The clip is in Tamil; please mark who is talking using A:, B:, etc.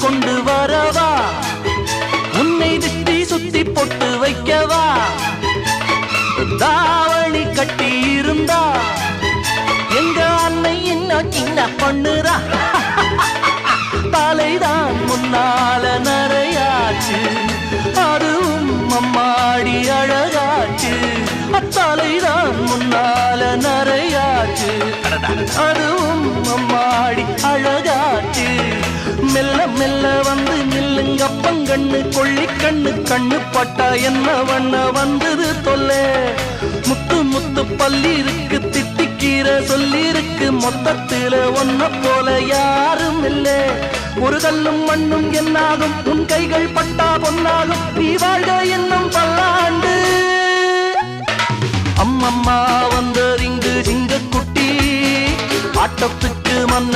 A: கொண்டு வரவா உன்னை திட்டி சுத்தி பொட்டு வைக்கவா தாவணி கட்டி இருந்தா எங்க அன்னை இன்னும் சின்ன பண்ணுறா தலைதான் முன்னால நரையாச்சு அதுவும் அம்மாடி அழகாச்சு தலைதான் முன்னால நரையாச்சு அதுவும் அம்மாடி அழகாச்சு மெல்ல மெல்ல வந்து நில்லுங்க பங்கண்ணு கொள்ளி கண்ணு கண்ணு பட்டா என்ன வண்ண வந்தது தொல்ல முத்து முத்து பள்ளி இருக்கு திட்டிக்கீர சொல்லிருக்கு மொத்தத்துல ஒன்ன போல யாரும் இல்ல ஒரு கல்லும் மண்ணும் என்னாகும் உன் கைகள் பட்டா பொன்னாகும் நீ வாழ்க என்னும் பல்லாண்டு அம்மம்மா வந்த இங்கு சிங்க குட்டி ஆட்டத்துக்கு மன்ன